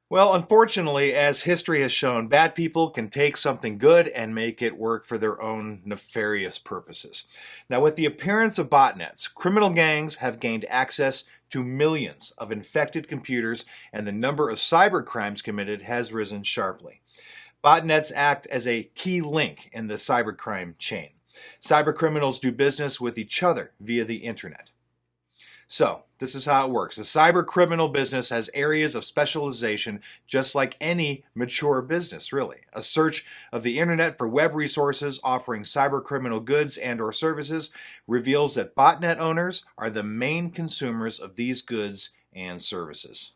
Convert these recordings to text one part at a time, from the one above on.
Well, unfortunately, as history has shown, bad people can take something good and make it work for their own nefarious purposes. Now, with the appearance of botnets, criminal gangs have gained access to millions of infected computers, and the number of cyber crimes committed has risen sharply. Botnets act as a key link in the cybercrime chain. Cybercriminals do business with each other via the internet. So, this is how it works. The cyber criminal business has areas of specialization just like any mature business, really. A search of the internet for web resources offering cyber criminal goods and or services reveals that botnet owners are the main consumers of these goods and services.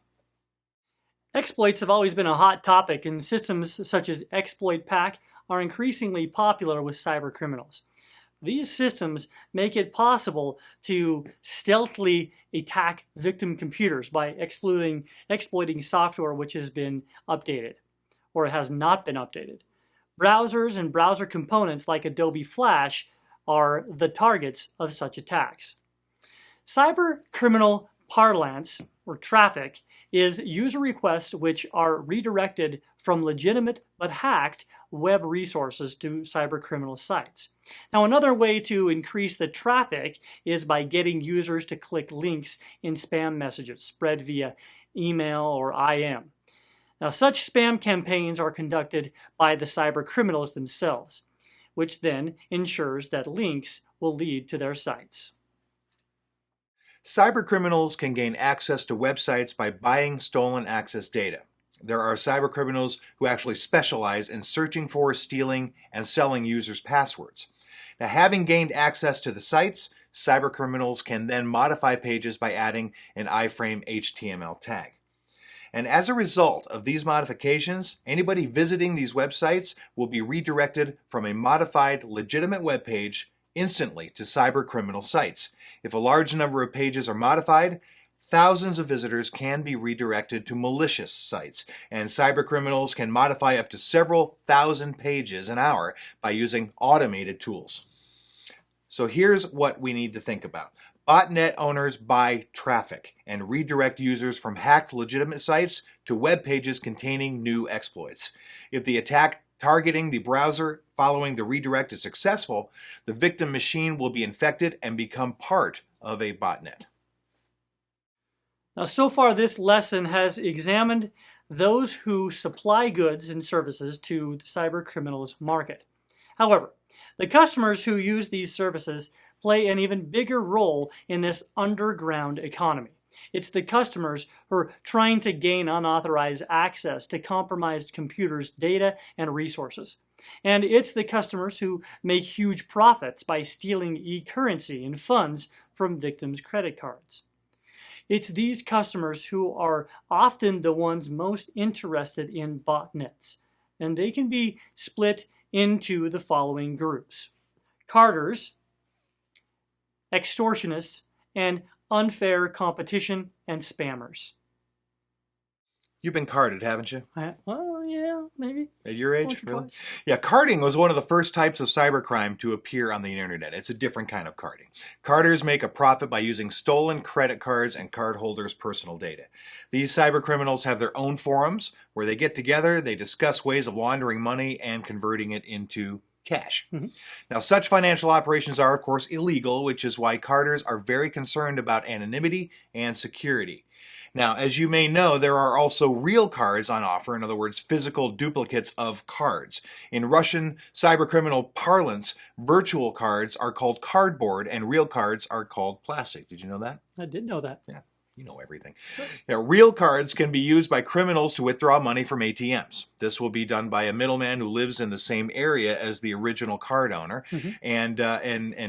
Exploits have always been a hot topic, and systems such as Exploit Pack are increasingly popular with cyber criminals. These systems make it possible to stealthily attack victim computers by exploiting software which has been updated or has not been updated. Browsers and browser components like Adobe Flash are the targets of such attacks. Cyber criminal parlance, or traffic, is user requests which are redirected from legitimate but hacked web resources to cybercriminal sites. Now, another way to increase the traffic is by getting users to click links in spam messages spread via email or IM. Now, such spam campaigns are conducted by the cybercriminals themselves, which then ensures that links will lead to their sites. Cybercriminals can gain access to websites by buying stolen access data. There are cybercriminals who actually specialize in searching for, stealing, and selling users' passwords. Now, having gained access to the sites, cybercriminals can then modify pages by adding an iframe HTML tag. And as a result of these modifications, anybody visiting these websites will be redirected from a modified, legitimate web page instantly to cybercriminal sites. If a large number of pages are modified, thousands of visitors can be redirected to malicious sites, and cybercriminals can modify up to several thousand pages an hour by using automated tools. So here's what we need to think about. Botnet owners buy traffic and redirect users from hacked legitimate sites to web pages containing new exploits. If the attack targeting the browser following the redirect is successful, the victim machine will be infected and become part of a botnet. Now, so far this lesson has examined those who supply goods and services to the cyber criminals market. However, the customers who use these services play an even bigger role in this underground economy. It's the customers who are trying to gain unauthorized access to compromised computers' data and resources. And it's the customers who make huge profits by stealing e-currency and funds from victims' credit cards. It's these customers who are often the ones most interested in botnets, and they can be split into the following groups: carders, extortionists, and unfair competition and spammers. You've been carded, haven't you? Well, yeah, maybe. At your age? Once or Really? twice. Yeah, carding was one of the first types of cybercrime to appear on the internet. It's a different kind of carding. Carders make a profit by using stolen credit cards and cardholders' personal data. These cybercriminals have their own forums where they get together, they discuss ways of laundering money and converting it into cash. Now, such financial operations are, of course, illegal, which is why carders are very concerned about anonymity and security. Now, as you may know, there are also real cards on offer, in other words, physical duplicates of cards. In Russian cybercriminal parlance, virtual cards are called cardboard and real cards are called plastic. Did you know that? I did know that. Yeah. You know everything. Now, real cards can be used by criminals to withdraw money from ATMs. This will be done by a middleman who lives in the same area as the original card owner, and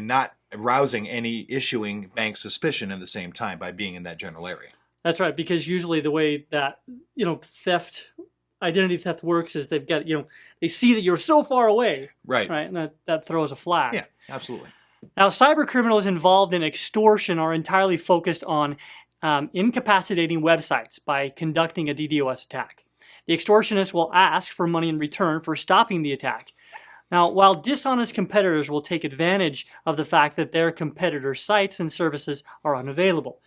not arousing any issuing bank suspicion at the same time by being in that general area. That's right, because usually the way that, identity theft works is they've got, they see that you're so far away. Right. And that throws a flag. Yeah, absolutely. Now, cyber criminals involved in extortion are entirely focused on incapacitating websites by conducting a DDoS attack. The extortionists will ask for money in return for stopping the attack. Now, while dishonest competitors will take advantage of the fact that their competitors' sites and services are unavailable,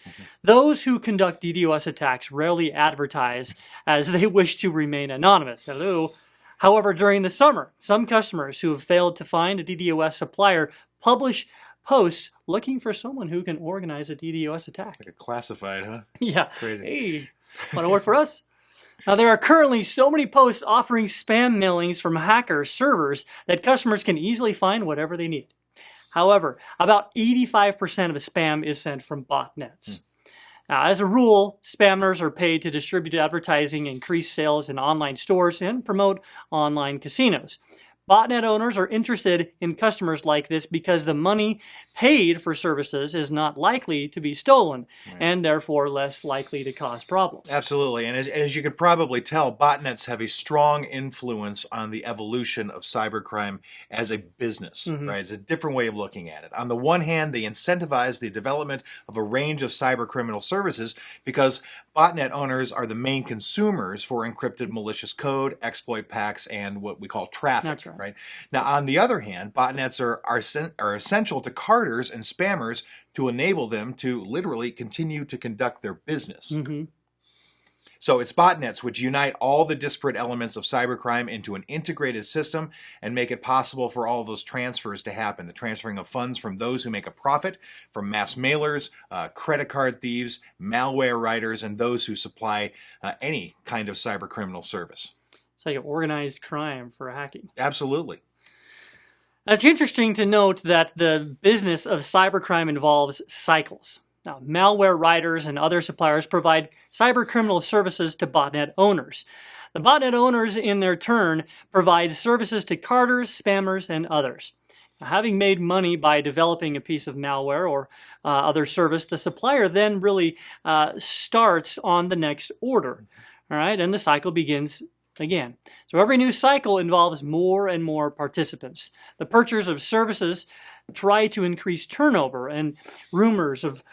those who conduct DDoS attacks rarely advertise as they wish to remain anonymous. Hello. However, during the summer, some customers who have failed to find a DDoS supplier publish posts looking for someone who can organize a DDoS attack. Like a classified, huh? Yeah. Crazy. Hey, want to work for us? Now, there are currently so many posts offering spam mailings from hacker servers that customers can easily find whatever they need. However, about 85% of spam is sent from botnets. Now, as a rule, spammers are paid to distribute advertising, increase sales in online stores, and promote online casinos. Botnet owners are interested in customers like this because the money paid for services is not likely to be stolen, and therefore less likely to cause problems. Absolutely. And as you can probably tell, botnets have a strong influence on the evolution of cybercrime as a business, right? It's a different way of looking at it. On the one hand, they incentivize the development of a range of cybercriminal services because botnet owners are the main consumers for encrypted malicious code, exploit packs, and what we call traffic. That's right. Right? Now, on the other hand, botnets are essential to carders and spammers to enable them to literally continue to conduct their business. So it's botnets which unite all the disparate elements of cybercrime into an integrated system and make it possible for all those transfers to happen. The transferring of funds from those who make a profit, from mass mailers, credit card thieves, malware writers, and those who supply any kind of cybercriminal service. It's like an organized crime for hacking. Absolutely. It's interesting to note that the business of cybercrime involves cycles. Now, malware writers and other suppliers provide cybercriminal services to botnet owners. The botnet owners, in their turn, provide services to carders, spammers, and others. Now, having made money by developing a piece of malware or other service, the supplier then really starts on the next order. All right, and the cycle begins again. So every new cycle involves more and more participants. The purchasers of services try to increase turnover, and rumors of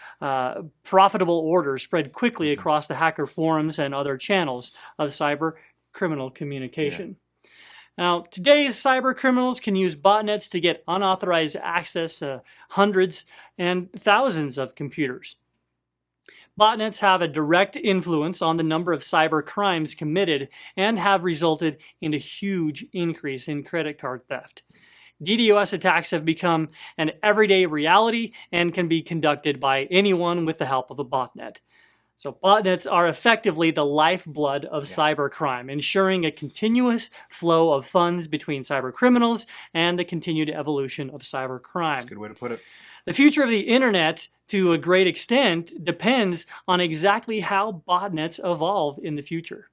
profitable orders spread quickly across the hacker forums and other channels of cyber criminal communication. Now, today's cyber criminals can use botnets to get unauthorized access to hundreds and thousands of computers. Botnets have a direct influence on the number of cyber crimes committed and have resulted in a huge increase in credit card theft. DDoS attacks have become an everyday reality and can be conducted by anyone with the help of a botnet. So botnets are effectively the lifeblood of cybercrime, ensuring a continuous flow of funds between cyber criminals and the continued evolution of cybercrime. That's a good way to put it. The future of the internet, to a great extent, depends on exactly how botnets evolve in the future.